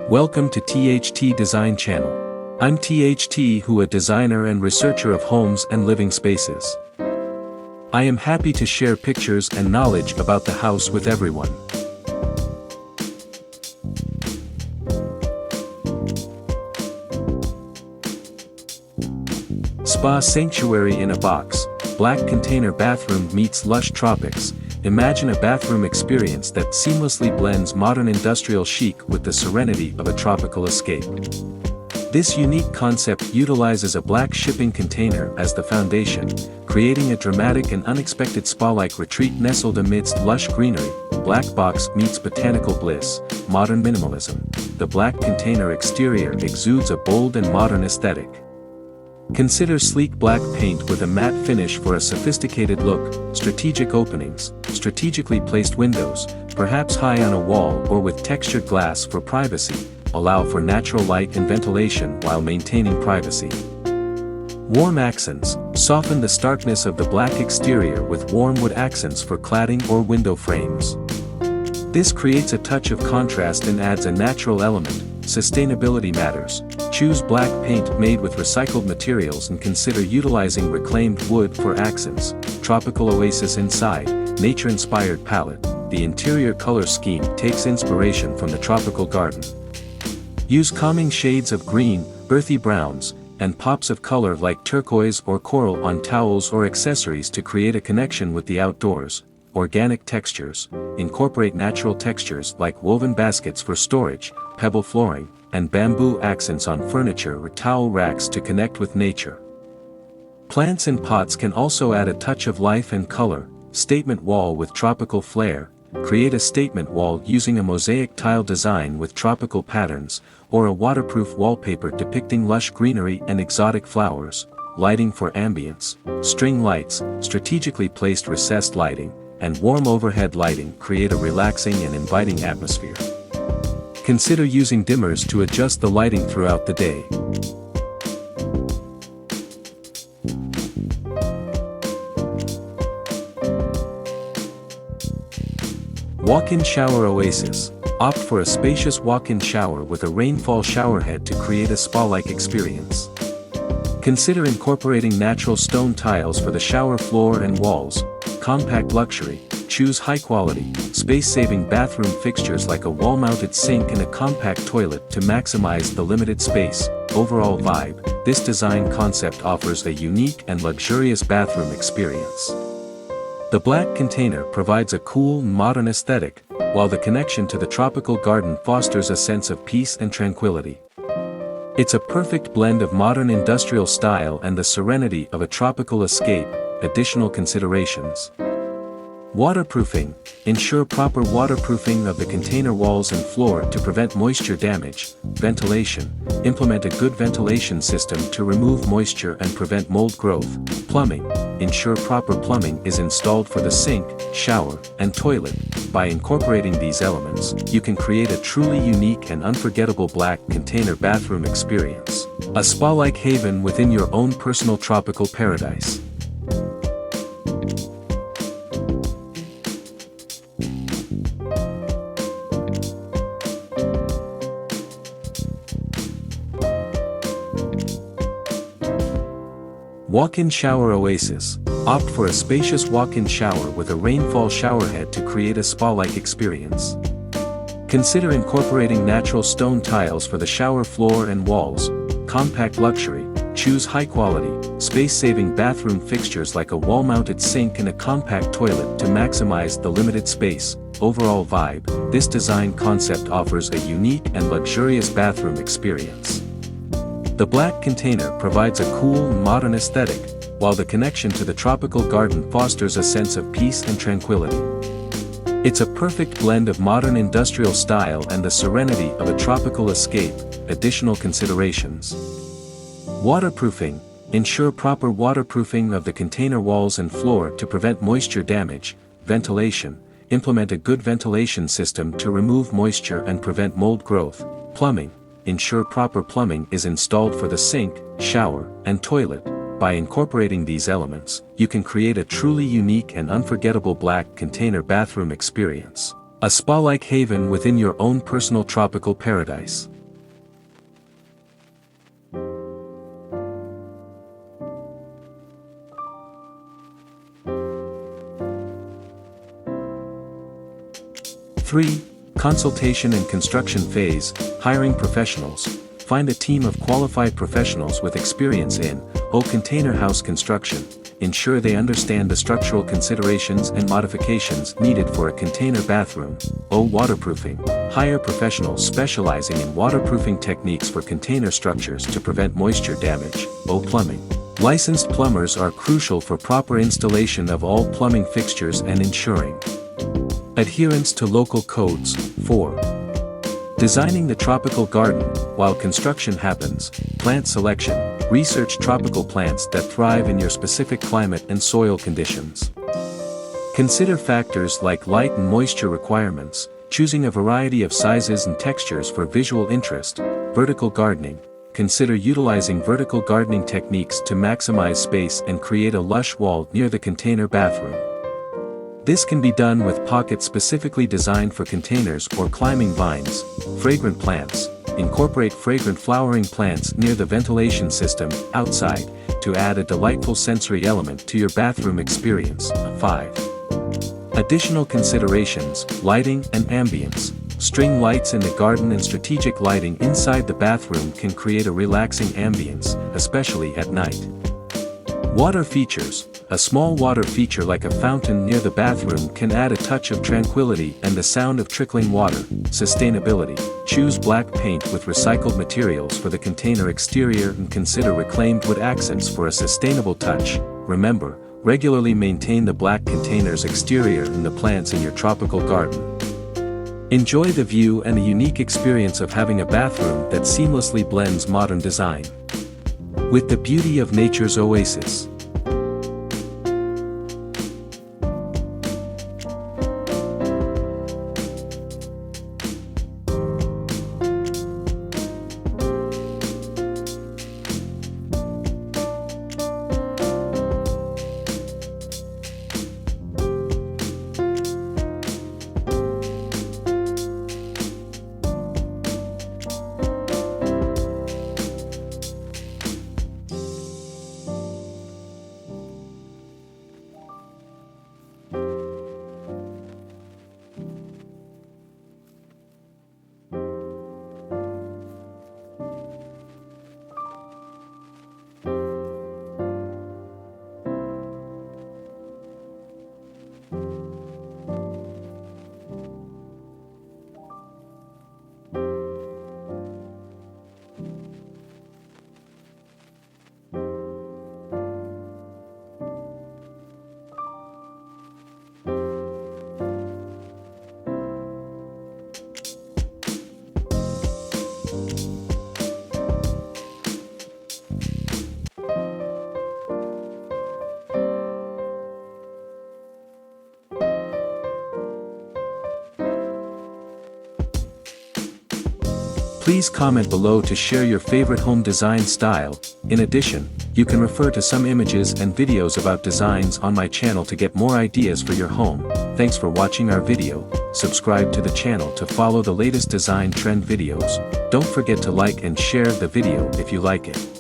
Welcome to THT Design Channel. I'm THT, who a designer and researcher of homes and living spaces. I am happy to share pictures and knowledge about the house with everyone. Spa Sanctuary in a Box, Black Container Bathroom meets Lush Tropics. Imagine a bathroom experience that seamlessly blends modern industrial chic with the serenity of a tropical escape. This unique concept utilizes a black shipping container as the foundation, creating a dramatic and unexpected spa-like retreat nestled amidst lush greenery. Black box meets botanical bliss, modern minimalism. The black container exterior exudes a bold and modern aesthetic. Consider sleek black paint with a matte finish for a sophisticated look, strategic openings, strategically placed windows, perhaps high on a wall or with textured glass for privacy, allow for natural light and ventilation while maintaining privacy. Warm accents, soften the starkness of the black exterior with warm wood accents for cladding or window frames. This creates a touch of contrast and adds a natural element. Sustainability matters. Choose black paint made with recycled materials and consider utilizing reclaimed wood for accents. Tropical oasis inside, nature-inspired palette. The interior color scheme takes inspiration from the tropical garden. Use calming shades of green, earthy browns, and pops of color like turquoise or coral on towels or accessories to create a connection with the outdoors. Organic textures, incorporate natural textures like woven baskets for storage, pebble flooring, and bamboo accents on furniture or towel racks to connect with nature. Plants in pots can also add a touch of life and color. Statement wall with tropical flair, create a statement wall using a mosaic tile design with tropical patterns, or a waterproof wallpaper depicting lush greenery and exotic flowers. Lighting for ambience, string lights, strategically placed recessed lighting, and warm overhead lighting create a relaxing and inviting atmosphere. Consider using dimmers to adjust the lighting throughout the day. Walk-in shower oasis. Opt for a spacious walk-in shower with a rainfall showerhead to create a spa-like experience. Consider incorporating natural stone tiles for the shower floor and walls. Compact luxury, choose high-quality, space-saving bathroom fixtures like a wall-mounted sink and a compact toilet to maximize the limited space. Overall vibe, this design concept offers a unique and luxurious bathroom experience. The black container provides a cool, modern aesthetic, while the connection to the tropical garden fosters a sense of peace and tranquility. It's a perfect blend of modern industrial style and the serenity of a tropical escape. Additional considerations. Waterproofing. Ensure proper waterproofing of the container walls and floor to prevent moisture damage. Ventilation. Implement a good ventilation system to remove moisture and prevent mold growth. Plumbing. Ensure proper plumbing is installed for the sink, shower, and toilet. By incorporating these elements, you can create a truly unique and unforgettable black container bathroom experience. A spa-like haven within your own personal tropical paradise. Walk-in shower oasis. Opt for a spacious walk-in shower with a rainfall showerhead to create a spa-like experience. Consider incorporating natural stone tiles for the shower floor and walls. Compact luxury, choose high-quality, space-saving bathroom fixtures like a wall-mounted sink and a compact toilet to maximize the limited space. Overall vibe, this design concept offers a unique and luxurious bathroom experience. The black container provides a cool, modern aesthetic, while the connection to the tropical garden fosters a sense of peace and tranquility. It's a perfect blend of modern industrial style and the serenity of a tropical escape. Additional considerations. Waterproofing. Ensure proper waterproofing of the container walls and floor to prevent moisture damage. Ventilation. Implement a good ventilation system to remove moisture and prevent mold growth. Plumbing. Ensure proper plumbing is installed for the sink, shower, and toilet. By incorporating these elements, you can create a truly unique and unforgettable black container bathroom experience. A spa-like haven within your own personal tropical paradise. 3. Consultation and construction phase, hiring professionals. Find a team of qualified professionals with experience in container house construction. Ensure they understand the structural considerations and modifications needed for a container bathroom. Waterproofing. Hire professionals specializing in waterproofing techniques for container structures to prevent moisture damage. Plumbing. Licensed plumbers are crucial for proper installation of all plumbing fixtures and ensuring adherence to local codes. 4. Designing the tropical garden. While construction happens, plant selection. Research tropical plants that thrive in your specific climate and soil conditions. Consider factors like light and moisture requirements, choosing a variety of sizes and textures for visual interest. Vertical gardening. Consider utilizing vertical gardening techniques to maximize space and create a lush wall near the container bathroom. This can be done with pockets specifically designed for containers or climbing vines. Fragrant plants. Incorporate fragrant flowering plants near the ventilation system, outside, to add a delightful sensory element to your bathroom experience. 5. Additional considerations, lighting and ambience. String lights in the garden and strategic lighting inside the bathroom can create a relaxing ambience, especially at night. Water features. A small water feature like a fountain near the bathroom can add a touch of tranquility and the sound of trickling water. Sustainability. Choose black paint with recycled materials for the container exterior and consider reclaimed wood accents for a sustainable touch. Remember, regularly maintain the black container's exterior and the plants in your tropical garden. Enjoy the view and the unique experience of having a bathroom that seamlessly blends modern design with the beauty of nature's oasis. Please comment below to share your favorite home design style. In addition, you can refer to some images and videos about designs on my channel to get more ideas for your home. Thanks for watching our video. Subscribe to the channel to follow the latest design trend videos. Don't forget to like and share the video if you like it.